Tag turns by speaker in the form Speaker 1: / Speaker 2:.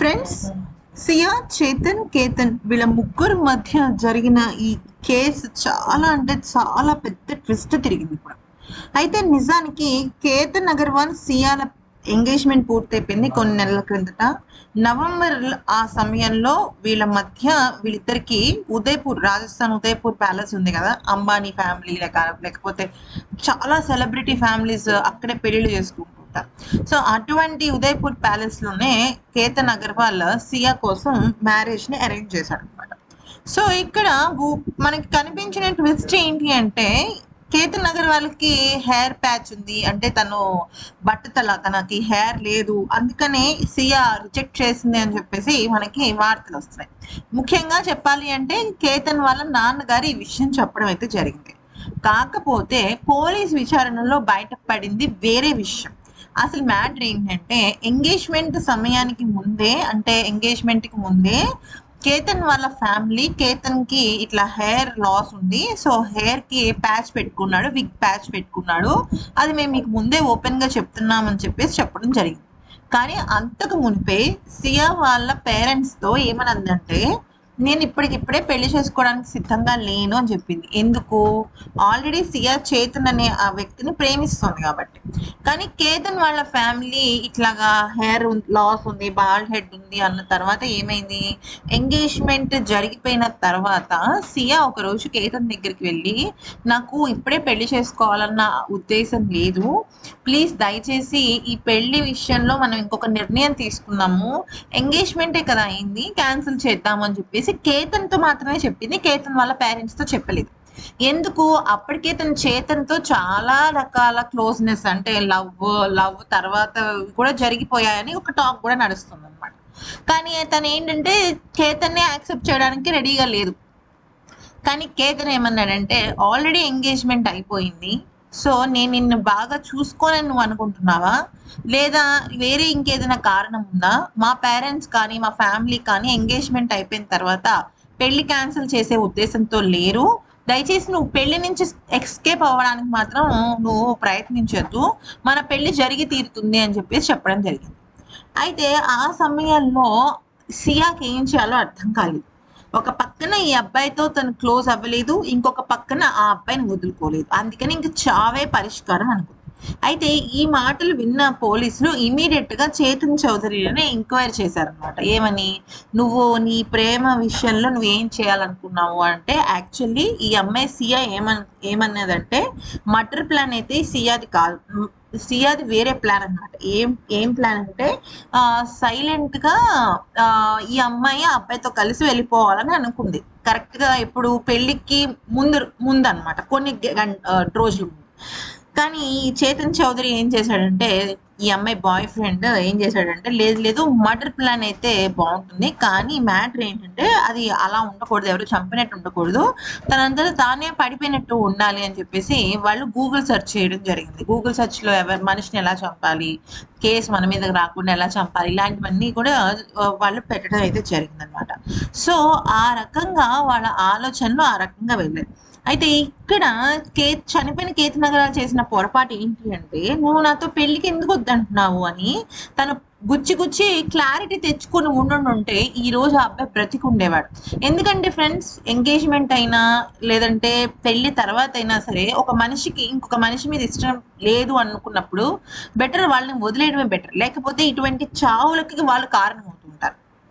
Speaker 1: Friends, సియా, చేతన్, కేతన్ వీళ్ళ ముగ్గురు మధ్య జరిగిన ఈ కేసు చాలా అంటే చాలా పెద్ద ట్విస్ట్ తిరిగింది ఇప్పుడు. అయితే నిజానికి కేతన్ అగర్వాల్ సియాల ఎంగేజ్మెంట్ పూర్తయిపోయింది కొన్ని నెలల క్రిందట. నవంబర్ ఆ సమయంలో వీళ్ళిద్దరికి ఉదయపూర్, రాజస్థాన్ ఉదయపూర్ ప్యాలెస్ ఉంది కదా, అంబానీ ఫ్యామిలీ లేకపోతే చాలా సెలబ్రిటీ ఫ్యామిలీస్ అక్కడే పెళ్లిళ్ళు చేసుకుంటారు. సో అటువంటి ఉదయపూర్ ప్యాలెస్ లోనే కేతన్ అగర్వాల్ సియా కోసం మ్యారేజ్ ని అరేంజ్ చేశాడు అనమాట. సో ఇక్కడ మనకి కనిపించిన ట్విస్ట్ ఏంటి అంటే, కేతన్ అగర్వాల్ కి హెయిర్ ప్యాచ్ ఉంది, అంటే తను తనకి హెయిర్ లేదు, అందుకనే సియా రిజెక్ట్ చేసింది అని చెప్పేసి మనకి వార్తలు వస్తున్నాయి. ముఖ్యంగా చెప్పాలి అంటే కేతన్ వాళ్ళ నాన్నగారు ఈ విషయం చెప్పడం అయితే జరిగింది. కాకపోతే పోలీస్ విచారణలో బయటపడింది వేరే విషయం. అసలు మ్యాటర్ ఏంటంటే, ఎంగేజ్మెంట్ సమయానికి ముందే, అంటే ఎంగేజ్మెంట్ కి ముందే కేతన్ వాళ్ళ ఫ్యామిలీ కేతన్ కి ఇట్లా హెయిర్ లాస్ ఉంది, సో హెయిర్ కి ప్యాచ్ పెట్టుకున్నాడు, విగ్ ప్యాచ్ పెట్టుకున్నాడు, అది మేము మీకు ముందే ఓపెన్ గా చెప్తున్నామని చెప్పేసి చెప్పడం జరిగింది. కానీ అంతకు మునిపే సియా వాళ్ళ పేరెంట్స్ తో ఏమనందంటే, నేను ఇప్పటికిప్పుడే పెళ్లి చేసుకోవడానికి సిద్ధంగా లేను అని చెప్పింది. ఎందుకు? ఆల్రెడీ సియా చేతన్ అనే ఆ వ్యక్తిని ప్రేమిస్తుంది కాబట్టి. కానీ కేతన్ వాళ్ళ ఫ్యామిలీ ఇట్లాగా హెయిర్ లాస్ ఉంది, బాల్ హెడ్ ఉంది అన్న తర్వాత ఏమైంది, ఎంగేజ్మెంట్ జరిగిపోయిన తర్వాత సియా ఒక రోజు కేతన్ దగ్గరికి వెళ్ళి, నాకు ఇప్పుడే పెళ్లి చేసుకోవాలన్న ఉద్దేశం లేదు, ప్లీజ్ దయచేసి ఈ పెళ్లి విషయంలో మనం ఇంకొక నిర్ణయం తీసుకున్నాము, ఎంగేజ్మెంటే కదా అయింది, క్యాన్సిల్ చేద్దాము అని చెప్పేసి కేతన్ తో మాత్రమే చెప్పింది, కేతన్ వాళ్ళ పేరెంట్స్ తో చెప్పలేదు. ఎందుకు? అప్పటికే తన చేతన్తో చాలా రకాల క్లోజ్నెస్, అంటే లవ్ తర్వాత కూడా జరిగిపోయాయని ఒక టాక్ కూడా నడుస్తుంది అనమాట. కానీ తను ఏంటంటే కేతన్నే యాక్సెప్ట్ చేయడానికి రెడీగా లేదు. కానీ కేతన్ ఏమన్నాడంటే, ఆల్రెడీ ఎంగేజ్మెంట్ అయిపోయింది, సో నేను నిన్ను బాగా చూసుకోనని నువ్వు అనుకుంటున్నావా, లేదా వేరే ఇంకేదైనా కారణం ఉందా? మా పేరెంట్స్ కానీ మా ఫ్యామిలీ కానీ ఎంగేజ్మెంట్ అయిపోయిన తర్వాత పెళ్లి క్యాన్సిల్ చేసే ఉద్దేశంతో లేరు, దయచేసి నువ్వు పెళ్లి నుంచి ఎస్కేప్ అవ్వడానికి మాత్రం నువ్వు ప్రయత్నించొద్దు, మన పెళ్లి జరిగి తీరుతుంది అని చెప్పేసి చెప్పడం జరిగింది. అయితే ఆ సమయంలో సియాకి ఏం చేయాలో అర్థం కాలేదు. ఒక పక్కన ఈ అబ్బాయితో తను క్లోజ్ అవ్వలేదు, ఇంకొక పక్కన ఆ అబ్బాయిని వదులుకోలేదు, అందుకని ఇంక చావే పరిష్కారం అనుకుంది. అయితే ఈ మాటలు విన్న పోలీసులు ఇమీడియట్ గా చేతన్ చౌదరిని ఎంక్వైరీ చేశారనమాట. ఏమని, నువ్వు నీ ప్రేమ విషయంలో నువ్వు ఏం చేయాలనుకున్నావు అంటే, యాక్చువల్లీ ఈ అమ్మాయి సియా ఏమన్నదంటే, మర్డర్ ప్లాన్ అయితే సియాది కాదు, సియాది వేరే ప్లాన్ అనమాట. ఏం ప్లాన్ అంటే, సైలెంట్ గా ఈ అమ్మాయి ఆ అబ్బాయితో కలిసి వెళ్ళిపోవాలని అనుకుంది. కరెక్ట్ గా ఇప్పుడు పెళ్లికి ముందు అనమాట, కొన్ని రోజులు ముందు. కానీ చేతన్ చౌదరి ఏం చేశాడంటే, ఈ అమ్మాయి బాయ్ ఫ్రెండ్ ఏం చేశాడంటే, లేదు మర్డర్ ప్లాన్ అయితే బాగుంటుంది, కానీ మ్యాటర్ ఏంటంటే అది అలా ఉండకూడదు, ఎవరు చంపినట్టు ఉండకూడదు, తనంతా తానే పడిపోయినట్టు ఉండాలి అని చెప్పేసి వాళ్ళు గూగుల్ సెర్చ్ చేయడం జరిగింది. గూగుల్ సెర్చ్ లో ఎవరు మనిషిని ఎలా చంపాలి, కేసు మన మీద రాకుండా ఎలా చంపాలి, ఇలాంటివన్నీ కూడా వాళ్ళు పెట్టడం అయితే జరిగిందనమాట. సో ఆ రకంగా వాళ్ళ ఆలోచనలు ఆ రకంగా వెళ్ళాయి. అయితే ఇక్కడ చనిపోయిన కేతన్ అగర్వాల్ చేసిన పొరపాటు ఏంటి అంటే, నువ్వు నాతో పెళ్లికి ఎందుకు వద్దంటున్నావు అని తను గుచ్చి క్లారిటీ తెచ్చుకుని ఉండుంటే ఈ రోజు ఆ అబ్బాయి బ్రతికి ఉండేవాడు. ఎందుకంటే ఫ్రెండ్స్, ఎంగేజ్మెంట్ అయినా లేదంటే పెళ్లి తర్వాత అయినా సరే, ఒక మనిషికి ఇంకొక మనిషి మీద ఇష్టం లేదు అనుకున్నప్పుడు బెటర్ వాళ్ళని వదిలేయడమే బెటర్, లేకపోతే ఇటువంటి చావులకి వాళ్ళు కారణం